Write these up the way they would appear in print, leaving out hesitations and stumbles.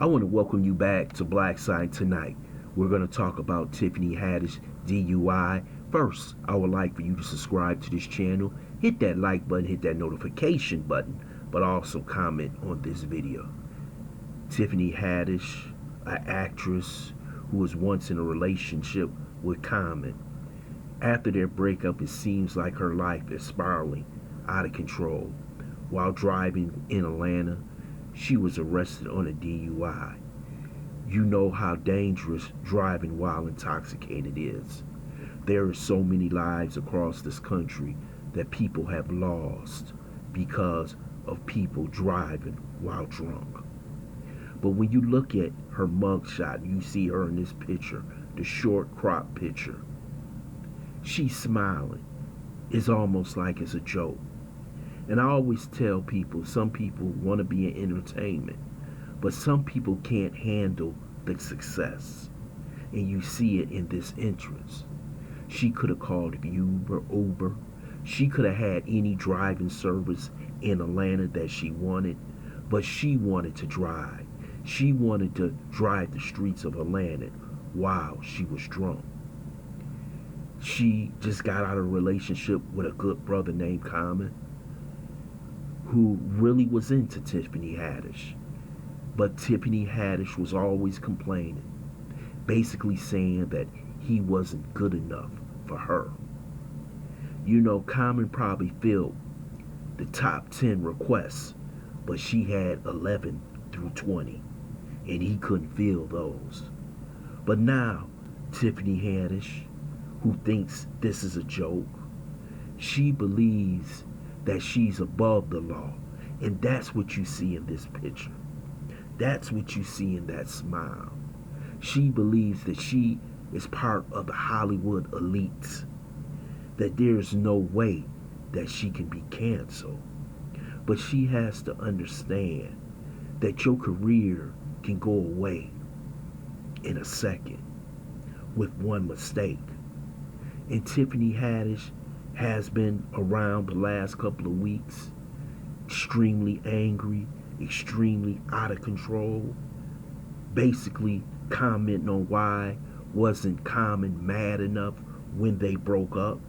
I want to welcome you back to Black Side tonight. We're going to talk about Tiffany Haddish DUI. First, I would like for you to subscribe to this channel, hit that like button, hit that notification button, but also comment on this video. Tiffany Haddish, an actress who was once in a relationship with Common. After their breakup, it seems like her life is spiraling out of control. While driving in Atlanta, she was arrested on a DUI. You know how dangerous driving while intoxicated is. There are so many lives across this country that people have lost because of people driving while drunk. But when you look at her mugshot, you see her in this picture, the short crop picture. She's smiling. It's almost like it's a joke. And I always tell people, some people want to be in entertainment, but some people can't handle the success. And you see it in this entrance. She could have called Uber. She could have had any driving service in Atlanta that she wanted, but she wanted to drive. She wanted to drive the streets of Atlanta while she was drunk. She just got out of a relationship with a good brother named Common, who really was into Tiffany Haddish. But Tiffany Haddish was always complaining, basically saying that he wasn't good enough for her. You know, Common probably filled the top 10 requests, but she had 11 through 20, and he couldn't fill those. But now, Tiffany Haddish, who thinks this is a joke, she believes that she's above the law. And that's what you see in this picture. That's what you see in that smile. She believes that she is part of the Hollywood elite, that there's no way that she can be canceled. But she has to understand that your career can go away in a second with one mistake. And Tiffany Haddish has been around the last couple of weeks, extremely angry, extremely out of control, basically commenting on why wasn't Common mad enough when they broke up.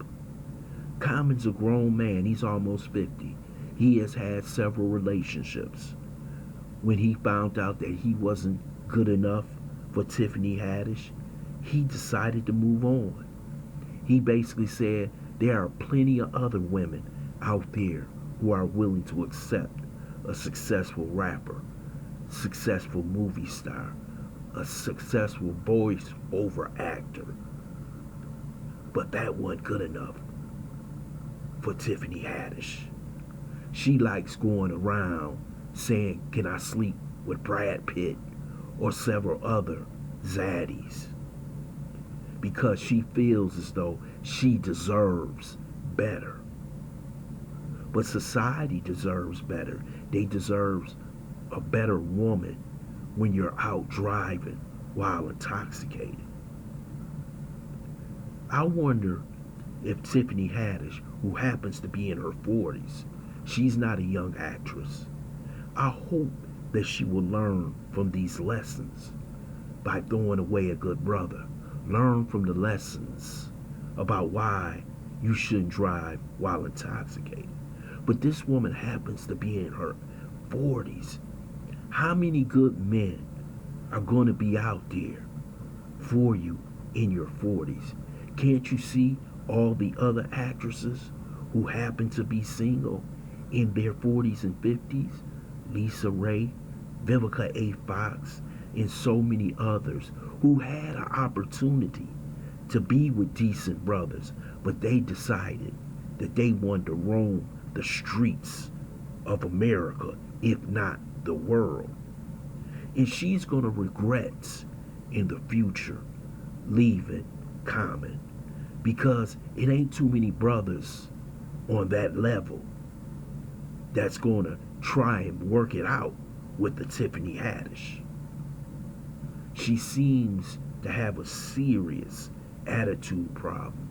Common's a grown man. He's almost 50. He has had several relationships. When he found out that he wasn't good enough for Tiffany Haddish, he decided to move on. He basically said, there are plenty of other women out there who are willing to accept a successful rapper, successful movie star, a successful voice-over actor. But that wasn't good enough for Tiffany Haddish. She likes going around saying, can I sleep with Brad Pitt or several other zaddies? Because she feels as though she deserves better. But society deserves better. They deserve a better woman when you're out driving while intoxicated. I wonder if Tiffany Haddish, who happens to be in her 40s, she's not a young actress. I hope that she will learn from these lessons by throwing away a good brother. Learn from the lessons about why you shouldn't drive while intoxicated. But this woman happens to be in her 40s. How many good men are going to be out there for you in your 40s? Can't you see all the other actresses who happen to be single in their 40s and 50s? Lisa Ray, Vivica A. Fox, and so many others who had an opportunity to be with decent brothers, but they decided that they wanted to roam the streets of America, if not the world. And she's going to regret in the future leaving Common, because it ain't too many brothers on that level that's going to try and work it out with the Tiffany Haddish. She seems to have a serious attitude problem.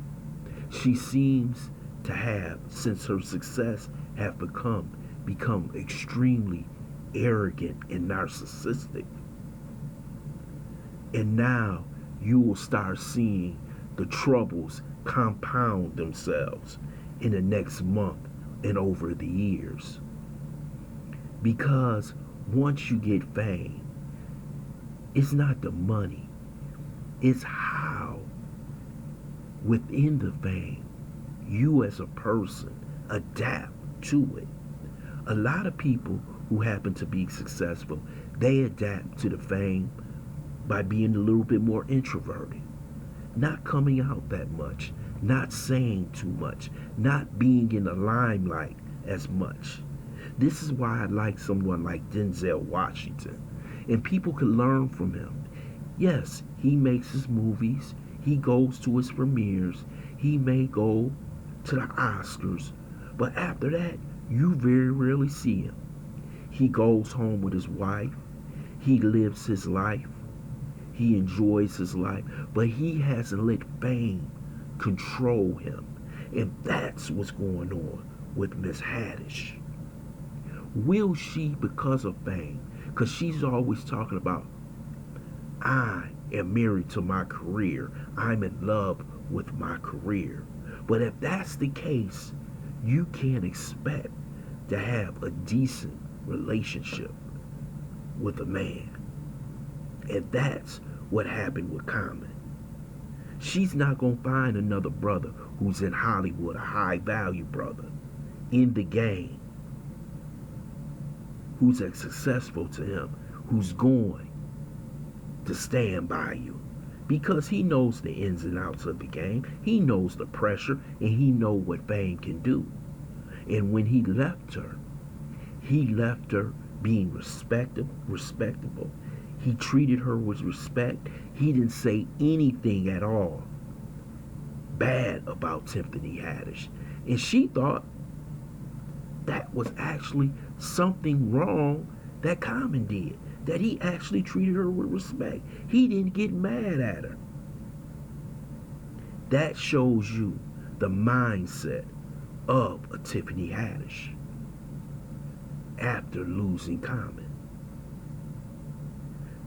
She seems to have, since her success, have become extremely arrogant and narcissistic. And now you will start seeing the troubles compound themselves in the next month and over the years. Because once you get fame, it's not the money, it's how within the fame you as a person adapt to it. A lot of people who happen to be successful, they adapt to the fame by being a little bit more introverted, not coming out that much, not saying too much, not being in the limelight as much. This is why I like someone like Denzel Washington. And people can learn from him. Yes, he makes his movies, he goes to his premieres, he may go to the Oscars, but after that, you very rarely see him. He goes home with his wife, he lives his life, he enjoys his life, but he hasn't let fame control him. And that's what's going on with Miss Haddish. Will she, because of fame, because she's always talking about, I am married to my career, I'm in love with my career. But if that's the case, you can't expect to have a decent relationship with a man. And that's what happened with Common. She's not going to find another brother who's in Hollywood, a high value brother, in the game, who's as successful to him, who's going to stand by you. Because he knows the ins and outs of the game. He knows the pressure and he knows what fame can do. And when he left her being respectable. He treated her with respect. He didn't say anything at all bad about Tiffany Haddish. And she thought that was actually something wrong that Common did. That he actually treated her with respect. He didn't get mad at her. That shows you the mindset of a Tiffany Haddish after losing Common.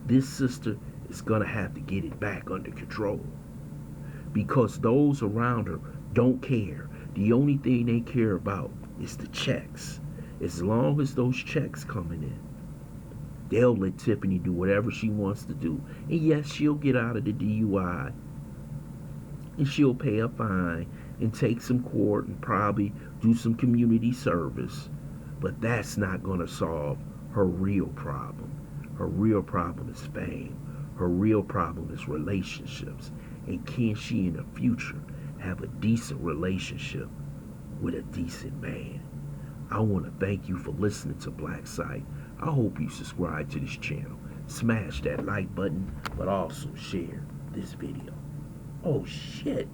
This sister is going to have to get it back under control because those around her don't care. The only thing they care about is the checks. As long as those checks coming in, they'll let Tiffany do whatever she wants to do. And yes, she'll get out of the DUI and she'll pay a fine and take some court and probably do some community service. But that's not going to solve her real problem. Her real problem is fame. Her real problem is relationships. And can she in the future have a decent relationship with a decent man? I want to thank you for listening to Black Site. I hope you subscribe to this channel. Smash that like button, but also share this video. Oh shit.